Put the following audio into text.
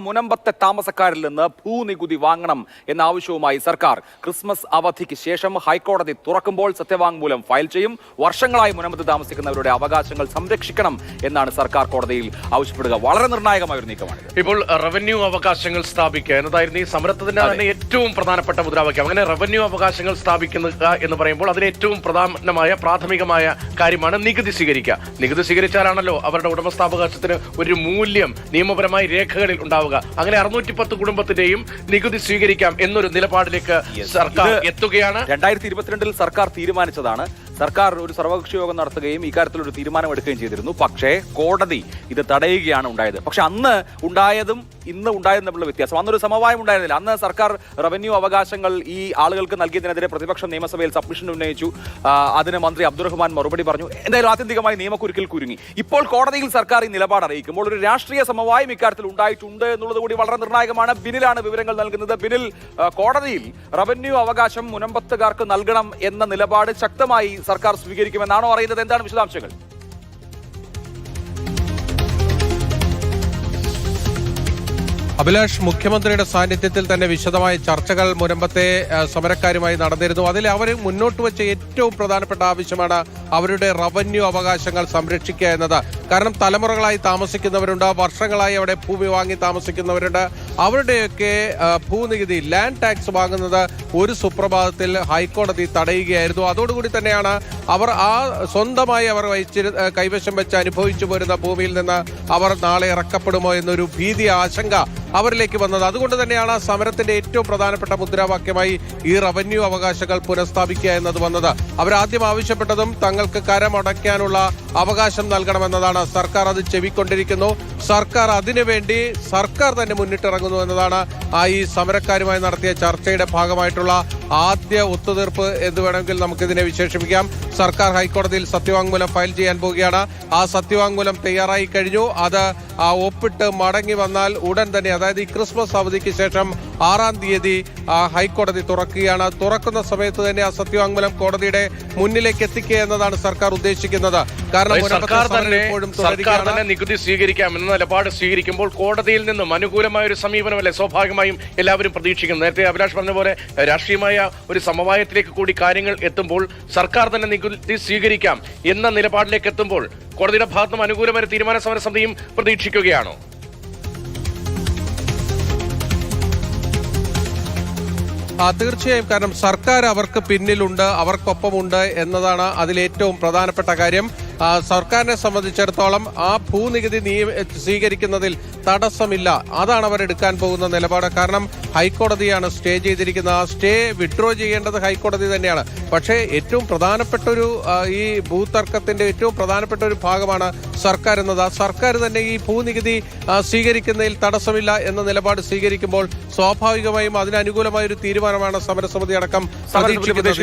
മുനമ്പത്തെ താമസക്കാരിൽ നിന്ന് ഭൂനികുതി വാങ്ങണം എന്ന ആവശ്യവുമായി സർക്കാർ ക്രിസ്മസ് അവധിക്ക് ശേഷം ഹൈക്കോടതി തുറക്കുമ്പോൾ സത്യവാങ്മൂലം ഫയൽ ചെയ്യും. വർഷങ്ങളായി മുനമ്പത്ത് താമസിക്കുന്നവരുടെ അവകാശങ്ങൾ സംരക്ഷിക്കണം എന്നാണ് സർക്കാർ കോടതിയിൽ ആവശ്യപ്പെടുക. വളരെ നിർണായകമായ ഒരു നീക്കമാണ്. ഇപ്പോൾ റവന്യൂ അവകാശങ്ങൾ സ്ഥാപിക്കുക എന്നതായിരുന്നു ഈ സമരത്തിന്റെ തന്നെ ഏറ്റവും പ്രധാനപ്പെട്ട മുദ്രാവാക്യം. അങ്ങനെ റവന്യൂ അവകാശങ്ങൾ സ്ഥാപിക്കുക എന്ന് പറയുമ്പോൾ അതിന് ഏറ്റവും പ്രധാനമായ പ്രാഥമികമായ കാര്യമാണ് നികുതി സ്വീകരിക്കുക. നികുതി സ്വീകരിച്ചാലാണല്ലോ അവരുടെ ഉടമസ്ഥാവകാശത്തിന് ഒരു മൂല്യം നിയമപരമായി രേഖകളിൽ ഉണ്ടാവുക. അങ്ങനെ 610 കുടുംബത്തിന്റെയും നികുതി സ്വീകരിക്കാം എന്നൊരു നിലപാടിലേക്ക് സർക്കാർ എത്തുകയാണ്. 2022 സർക്കാർ തീരുമാനിച്ചതാണ്. സർക്കാർ ഒരു സർവകക്ഷി യോഗം നടത്തുകയും ഇക്കാര്യത്തിൽ ഒരു തീരുമാനമെടുക്കുകയും ചെയ്തിരുന്നു. പക്ഷേ കോടതി ഇത് തടയുകയാണ് ഉണ്ടായത്. പക്ഷെ അന്ന് ഉണ്ടായതും ഇന്ന് ഉണ്ടായതും തമ്മിലുള്ള വ്യത്യാസം, അന്നൊരു സമവായം ഉണ്ടായിരുന്നില്ല. അന്ന് സർക്കാർ റവന്യൂ അവകാശങ്ങൾ ഈ ആളുകൾക്ക് നൽകിയതിനെതിരെ പ്രതിപക്ഷം നിയമസഭയിൽ സബ്മിഷൻ ഉന്നയിച്ചു. അതിന് മന്ത്രി അബ്ദുറഹ്മാൻ മറുപടി പറഞ്ഞു. എന്തായാലും ആത്യന്തികമായി നിയമക്കുരുക്കിൽ കുരുങ്ങി. ഇപ്പോൾ കോടതിയിൽ സർക്കാർ ഈ നിലപാട് അറിയിക്കുമ്പോൾ ഒരു രാഷ്ട്രീയ സമവായം ഇക്കാര്യത്തിൽ ഉണ്ടായിട്ടുണ്ട് എന്നുള്ളത് കൂടി വളരെ നിർണായകമാണ്. ബിനിലാണ് വിവരങ്ങൾ നൽകുന്നത്. ബിനിൽ, കോടതിയിൽ റവന്യൂ അവകാശം മുനമ്പത്തുകാർക്ക് നൽകണം എന്ന നിലപാട് ശക്തമായി സർക്കാർ സ്വീകരിക്കുമെന്നാണോ അറിയുന്നത്? എന്താണ് വിശദാംശങ്ങൾ? അഭിലാഷ്, മുഖ്യമന്ത്രിയുടെ സാന്നിധ്യത്തിൽ തന്നെ വിശദമായ ചർച്ചകൾ മുനമ്പത്തെ സമരക്കാരുമായി നടന്നിരുന്നു. അതിൽ അവർ മുന്നോട്ട് വെച്ച ഏറ്റവും പ്രധാനപ്പെട്ട ആവശ്യമാണ് അവരുടെ റവന്യൂ അവകാശങ്ങൾ സംരക്ഷിക്കുക എന്നത്. കാരണം തലമുറകളായി താമസിക്കുന്നവരുണ്ട്, വർഷങ്ങളായി അവിടെ ഭൂമി വാങ്ങി താമസിക്കുന്നവരുണ്ട്. അവരുടെയൊക്കെ ഭൂനികുതി, ലാൻഡ് ടാക്സ് വാങ്ങുന്നത് ഒരു സുപ്രഭാതത്തിൽ ഹൈക്കോടതി തടയുകയായിരുന്നു. അതോടുകൂടി തന്നെയാണ് അവർ സ്വന്തമായി അവർ കൈവശം വെച്ച് അനുഭവിച്ചു പോരുന്ന ഭൂമിയിൽ നിന്ന് അവർ നാളെ ഇറക്കപ്പെടുമോ എന്നൊരു ഭീതി, ആശങ്ക അവരിലേക്ക് വന്നത്. അതുകൊണ്ട് തന്നെയാണ് സമരത്തിന്റെ ഏറ്റവും പ്രധാനപ്പെട്ട മുദ്രാവാക്യമായി ഈ റവന്യൂ അവകാശങ്ങൾ പുനഃസ്ഥാപിക്കുക എന്നത് വന്നത്. അവരാദ്യം ആവശ്യപ്പെട്ടതും തങ്ങൾക്ക് കരമടയ്ക്കാനുള്ള അവകാശം നൽകണമെന്നതാണ്. സർക്കാർ അത് ചെവിക്കൊണ്ടിരിക്കുന്നു. സർക്കാർ അതിനുവേണ്ടി സർക്കാർ തന്നെ മുന്നിട്ടിറങ്ങുന്നു എന്നതാണ് ഈ സമരക്കാരുമായി നടത്തിയ ചർച്ചയുടെ ഭാഗമായിട്ടുള്ള ആദ്യ ഒത്തുതീർപ്പ് എന്ന് വേണമെങ്കിൽ നമുക്കിതിനെ വിശേഷിപ്പിക്കാം. സർക്കാർ ഹൈക്കോടതിയിൽ സത്യവാങ്മൂലം ഫയൽ ചെയ്യാൻ പോവുകയാണ്. ആ സത്യവാങ്മൂലം തയ്യാറായി കഴിഞ്ഞു. അത് ഒപ്പിട്ട് മടങ്ങി വന്നാൽ ഉടൻ തന്നെ, അതായത് ഈ ക്രിസ്മസ് അവധിക്ക് ശേഷം 6-ാം തീയതി ഹൈക്കോടതി തുറക്കുകയാണ്. തുറക്കുന്ന സമയത്ത് തന്നെ ആ സത്യവാങ്മൂലം കോടതിയുടെ മുന്നിലേക്ക് എത്തിക്കുക എന്നതാണ് സർക്കാർ ഉദ്ദേശിക്കുന്നത്. കാരണം സർക്കാർ തന്നെ നികുതി സ്വീകരിക്കാം എന്ന നിലപാട് സ്വീകരിക്കുമ്പോൾ കോടതിയിൽ നിന്നും അനുകൂലമായ ഒരു സമീപനമല്ലേ സ്വാഭാവികമായും എല്ലാവരും പ്രതീക്ഷിക്കുന്നു. നേരത്തെ അഭിലാഷ് പറഞ്ഞ പോലെ രാഷ്ട്രീയമായ ഒരു സമവായത്തിലേക്ക് കൂടി കാര്യങ്ങൾ എത്തുമ്പോൾ സർക്കാർ തന്നെ നികുതി സ്വീകരിക്കാം എന്ന നിലപാടിലേക്ക് എത്തുമ്പോൾ കോടതിയുടെ ഭാഗത്തുനിന്നും അനുകൂലമായ തീരുമാന സമരസമിതിയും പ്രതീക്ഷിക്കുകയാണോ? തീർച്ചയായും. കാരണം സർക്കാർ അവർക്ക് പിന്നിലുണ്ട്, അവർക്കൊപ്പമുണ്ട് എന്നതാണ് അതിലേറ്റവും പ്രധാനപ്പെട്ട കാര്യം. സർക്കാരിനെ സംബന്ധിച്ചിടത്തോളം ആ ഭൂനികുതി സ്വീകരിക്കുന്നതിൽ തടസ്സമില്ല. അതാണ് അവരെടുക്കാൻ പോകുന്ന നിലപാട്. കാരണം ഹൈക്കോടതിയാണ് സ്റ്റേ ചെയ്തിരിക്കുന്നത്. ആ സ്റ്റേ വിഡ്രോ ചെയ്യേണ്ടത് ഹൈക്കോടതി തന്നെയാണ്. പക്ഷേ ഏറ്റവും പ്രധാനപ്പെട്ട ഒരു ഈ ഭൂതർക്കത്തിന്റെ ഏറ്റവും പ്രധാനപ്പെട്ട ഒരു ഭാഗമാണ് സർക്കാർ എന്നത്. ആ സർക്കാർ തന്നെ ഈ ഭൂനികുതി സ്വീകരിക്കുന്നതിൽ തടസ്സമില്ല എന്ന നിലപാട് സ്വീകരിക്കുമ്പോൾ സ്വാഭാവികമായും അതിനനുകൂലമായ ഒരു തീരുമാനമാണ് സമരസമിതി അടക്കം പ്രതീക്ഷിക്കുന്നത്.